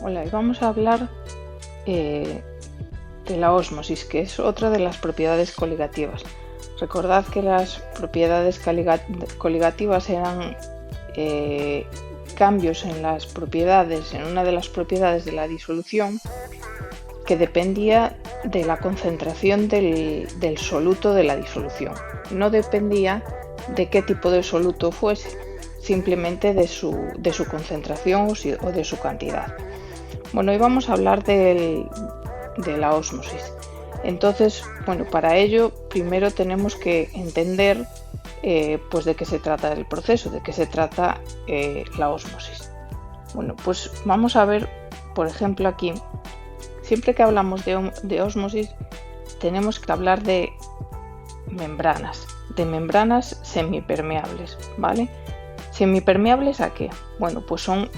Hola, y vamos a hablar de la ósmosis, que es otra de las propiedades coligativas. Recordad que las propiedades coligativas eran cambios en una de las propiedades de la disolución que dependía de la concentración del soluto de la disolución. No dependía de qué tipo de soluto fuese, simplemente de su concentración o de su cantidad. Bueno, hoy vamos a hablar de la ósmosis. Entonces, bueno, para ello primero tenemos que entender pues de qué se trata el proceso, de qué se trata la ósmosis. Bueno, pues vamos a ver, por ejemplo, aquí, siempre que hablamos de ósmosis, tenemos que hablar de membranas semipermeables, ¿vale? ¿Semipermeables a qué? Bueno, pues son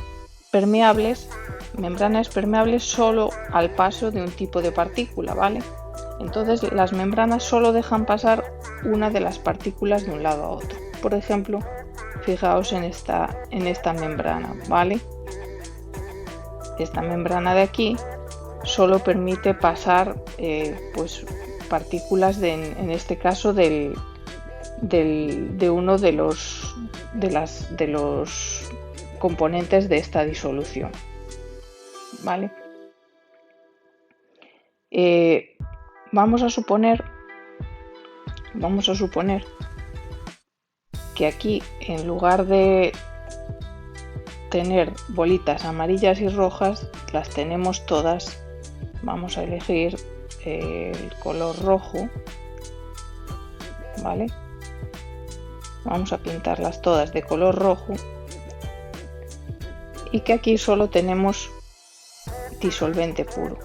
membranas permeables solo al paso de un tipo de partícula, ¿vale? Entonces las membranas solo dejan pasar una de las partículas de un lado a otro. Por ejemplo, fijaos en esta membrana, ¿vale? Esta membrana de aquí solo permite pasar pues partículas en este caso de uno de los componentes de esta disolución, ¿vale? Vamos a suponer que aquí, en lugar de tener bolitas amarillas y rojas, las tenemos todas. Vamos a elegir el color rojo, ¿vale? Vamos a pintarlas todas de color rojo y que aquí solo tenemos disolvente puro.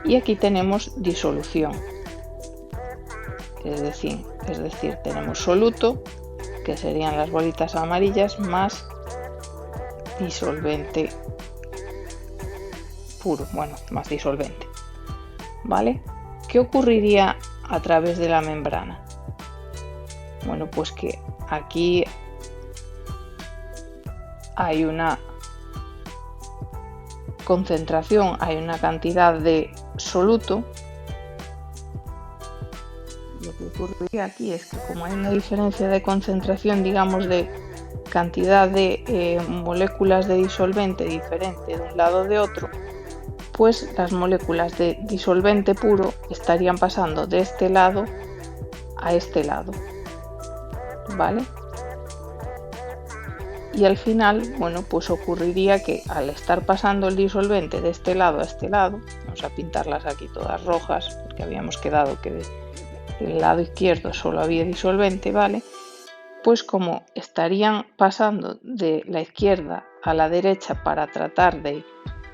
Y aquí tenemos disolución, es decir, tenemos soluto, que serían las bolitas amarillas, más disolvente puro, más disolvente, ¿vale? ¿Qué ocurriría a través de la membrana? Bueno, pues que aquí hay una concentración, hay una cantidad de soluto. Lo que ocurriría aquí es que como hay una diferencia de concentración, digamos, de cantidad de moléculas de disolvente diferente de un lado de otro, pues las moléculas de disolvente puro estarían pasando de este lado a este lado, ¿vale? Y al final, bueno, pues ocurriría que al estar pasando el disolvente de este lado a este lado, vamos a pintarlas aquí todas rojas porque habíamos quedado que del lado izquierdo solo había disolvente, ¿vale? Pues como estarían pasando de la izquierda a la derecha para tratar de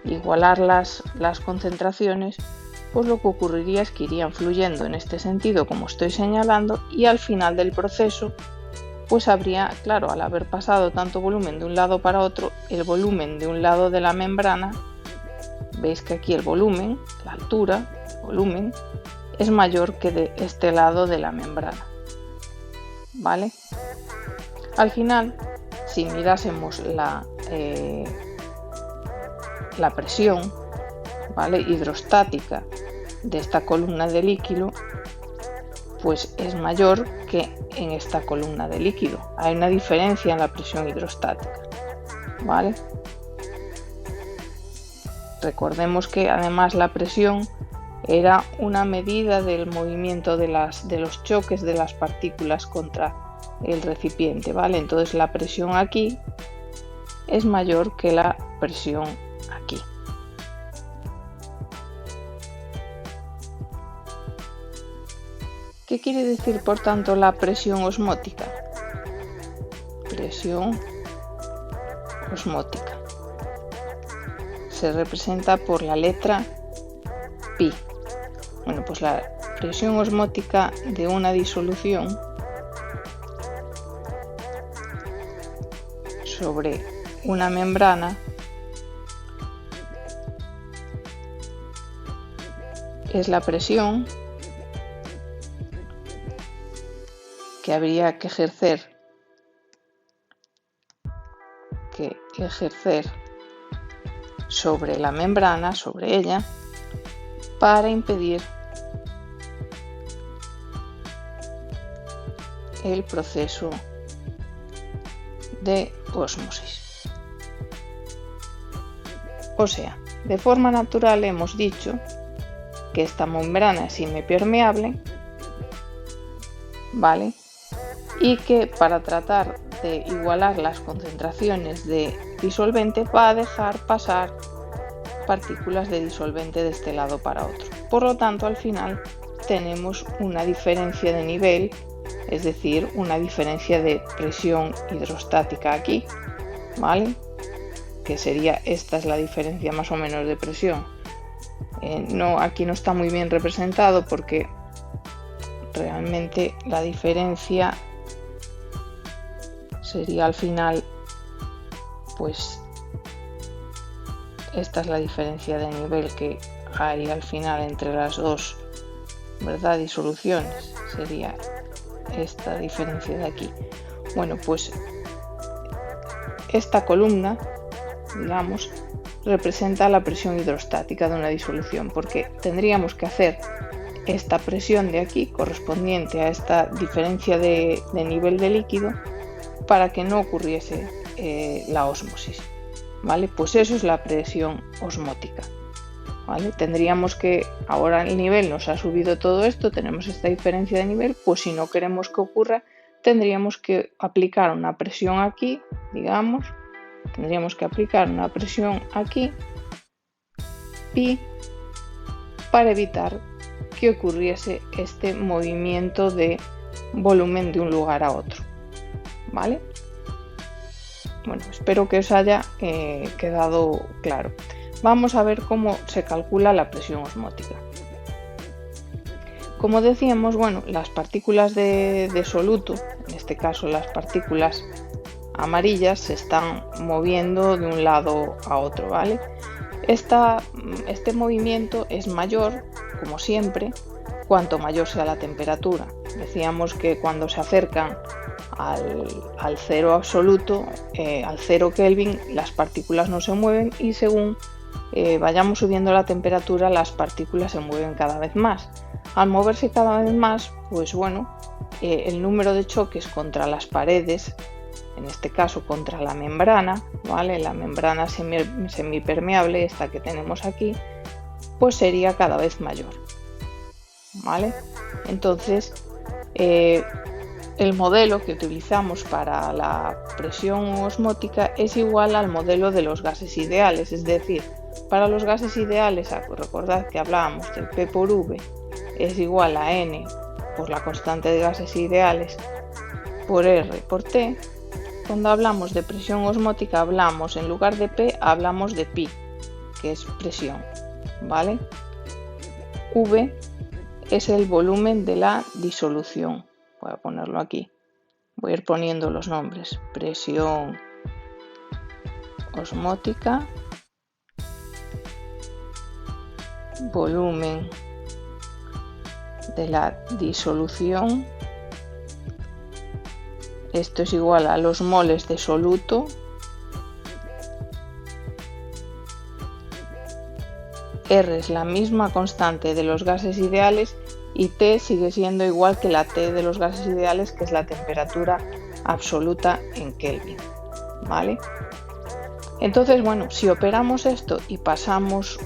igualar las concentraciones, pues lo que ocurriría es que irían fluyendo en este sentido como estoy señalando, y al final del proceso pues habría, claro, al haber pasado tanto volumen de un lado para otro, el volumen de un lado de la membrana, veis que aquí el volumen, la altura, el volumen, es mayor que de este lado de la membrana, ¿vale? Al final, si mirásemos la presión, ¿vale?, hidrostática de esta columna de líquido, pues es mayor que en esta columna de líquido. Hay una diferencia en la presión hidrostática, ¿vale? Recordemos que además la presión era una medida del movimiento de los choques de las partículas contra el recipiente, ¿vale? Entonces la presión aquí es mayor que la presión aquí. ¿Qué quiere decir, por tanto, la presión osmótica? Presión osmótica se representa por la letra pi. Bueno, pues la presión osmótica de una disolución sobre una membrana es la presión que habría que ejercer ejercer sobre la membrana, sobre ella, para impedir el proceso de ósmosis. O sea, de forma natural hemos dicho que esta membrana es semipermeable, ¿vale? Y que para tratar de igualar las concentraciones de disolvente va a dejar pasar partículas de disolvente de este lado para otro. Por lo tanto, al final tenemos una diferencia de nivel, es decir, una diferencia de presión hidrostática aquí, ¿vale? Que sería, esta es la diferencia más o menos de presión. Aquí no está muy bien representado porque realmente la diferencia sería al final, pues esta es la diferencia de nivel que hay al final entre las dos, ¿verdad? Disoluciones, sería esta diferencia de aquí. Bueno, pues esta columna, digamos, representa la presión hidrostática de una disolución, porque tendríamos que hacer esta presión de aquí correspondiente a esta diferencia de nivel de líquido para que no ocurriese la ósmosis, ¿vale? Pues eso es la presión osmótica, ¿vale? Tendríamos que, ahora el nivel nos ha subido todo esto, tenemos esta diferencia de nivel, pues si no queremos que ocurra, tendríamos que aplicar una presión aquí, digamos, tendríamos que aplicar una presión aquí, pi, para evitar que ocurriese este movimiento de volumen de un lugar a otro, ¿vale? Bueno, espero que os haya quedado claro. Vamos a ver cómo se calcula la presión osmótica. Como decíamos, bueno, las partículas de soluto, en este caso las partículas amarillas, se están moviendo de un lado a otro, ¿vale? Este movimiento es mayor, como siempre, cuanto mayor sea la temperatura. Decíamos que cuando se acercan al cero absoluto, al 0 Kelvin, las partículas no se mueven, y según vayamos subiendo la temperatura, las partículas se mueven cada vez más. Al moverse cada vez más, pues bueno, el número de choques contra las paredes, en este caso contra la membrana, ¿vale? La membrana semipermeable, esta que tenemos aquí, pues sería cada vez mayor, ¿vale? Entonces, el modelo que utilizamos para la presión osmótica es igual al modelo de los gases ideales, es decir, para los gases ideales, recordad que hablábamos del P por V es igual a N por la constante de gases ideales por R por T. Cuando hablamos de presión osmótica hablamos, en lugar de P, hablamos de pi, que es presión, ¿vale? V es el volumen de la disolución. Voy a ponerlo aquí. Voy a ir poniendo los nombres. Presión osmótica, volumen de la disolución. Esto es igual a los moles de soluto R es la misma constante de los gases ideales y T sigue siendo igual que la T de los gases ideales, que es la temperatura absoluta en Kelvin, ¿vale? Entonces, bueno, si operamos esto y pasamos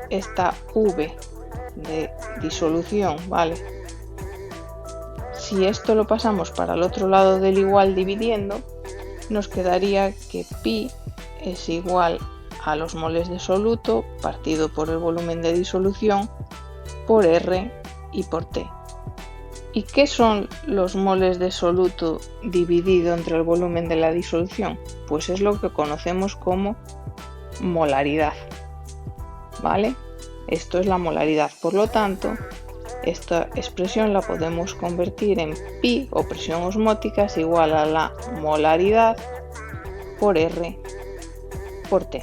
esta V de disolución, ¿vale? Si esto lo pasamos para el otro lado del igual dividiendo, nos quedaría que pi es igual a los moles de soluto partido por el volumen de disolución por R y por T. ¿Y qué son los moles de soluto dividido entre el volumen de la disolución? Pues es lo que conocemos como molaridad, ¿vale? Esto es la molaridad, por lo tanto, esta expresión la podemos convertir en pi o presión osmótica es igual a la molaridad por R por T.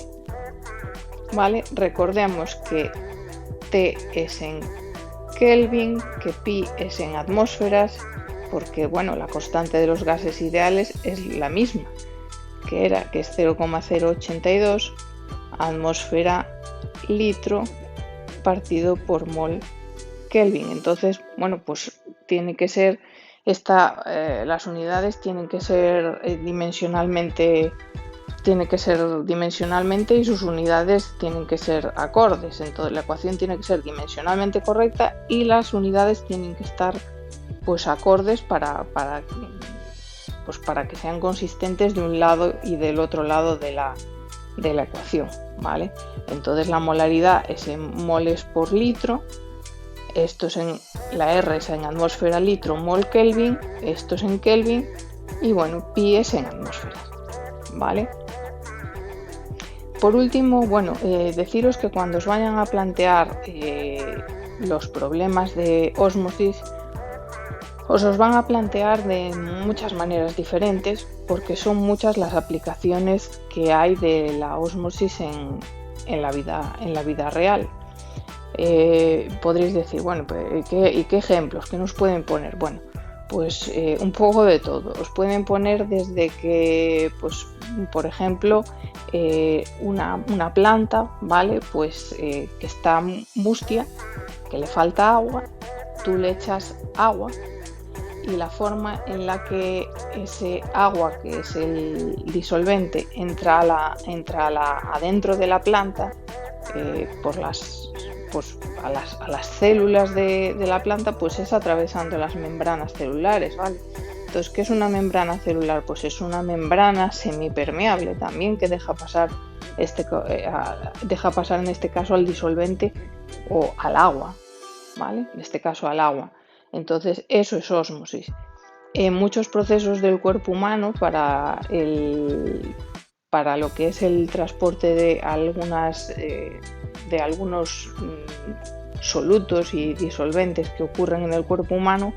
¿Vale? Recordemos que T es en Kelvin, que pi es en atmósferas, porque bueno, la constante de los gases ideales es la misma. que es 0,082 atmósfera litro partido por mol Kelvin. Entonces, bueno, pues tiene que ser las unidades tienen que ser dimensionalmente y sus unidades tienen que ser acordes. Entonces la ecuación tiene que ser dimensionalmente correcta y las unidades tienen que estar pues acordes para que sean consistentes de un lado y del otro lado de la ecuación, ¿vale? Entonces la molaridad es en moles por litro, esto es la R es en atmósfera litro mol Kelvin, esto es en Kelvin y bueno, pi es en atmósferas, ¿vale? Por último, bueno, deciros que cuando os vayan a plantear los problemas de ósmosis, os van a plantear de muchas maneras diferentes porque son muchas las aplicaciones que hay de la ósmosis en la vida real. Podréis decir, bueno, ¿y qué ejemplos? ¿Qué nos pueden poner? Bueno, pues un poco de todo. Os pueden poner desde que, pues, por ejemplo, una planta, ¿vale? Pues que está mustia, que le falta agua, tú le echas agua y la forma en la que ese agua, que es el disolvente, entra adentro de la planta a las células de la planta, pues es atravesando las membranas celulares, ¿vale? Entonces, ¿qué es una membrana celular? Pues es una membrana semipermeable también que deja pasar en este caso al disolvente o al agua, ¿vale? En este caso al agua. Entonces, eso es ósmosis. En muchos procesos del cuerpo humano, para lo que es el transporte de algunos solutos y disolventes que ocurren en el cuerpo humano,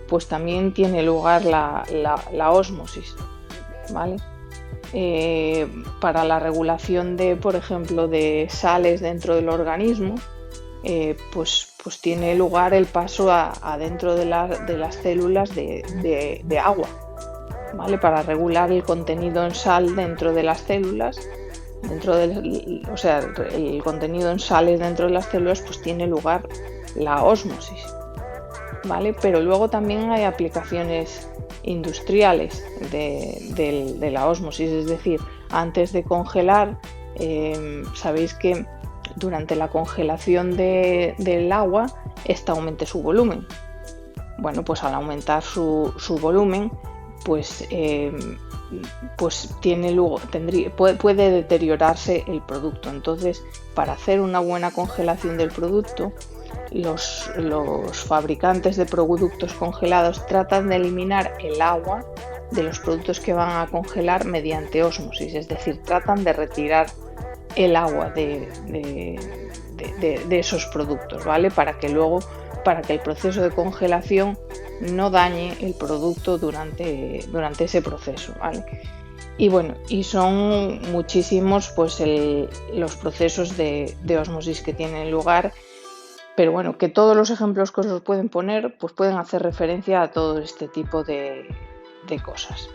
pues también tiene lugar la ósmosis, ¿vale? Para la regulación por ejemplo, de sales dentro del organismo, pues tiene lugar el paso adentro de las células de agua, ¿vale? Para regular el contenido en sal dentro de las células, el contenido en sales dentro de las células, pues tiene lugar la ósmosis, ¿vale? Pero luego también hay aplicaciones industriales de la ósmosis, es decir, antes de congelar, sabéis que durante la congelación del agua, esta aumenta su volumen. Bueno, pues al aumentar su volumen, pues puede deteriorarse el producto. Entonces, para hacer una buena congelación del producto, los fabricantes de productos congelados tratan de eliminar el agua de los productos que van a congelar mediante ósmosis, es decir, tratan de retirar el agua de esos productos, ¿vale? Para que el proceso de congelación no dañe el producto durante ese proceso, ¿vale? Y bueno, y son muchísimos pues los procesos de ósmosis que tienen lugar, pero bueno, que todos los ejemplos que os pueden poner pues pueden hacer referencia a todo este tipo de cosas.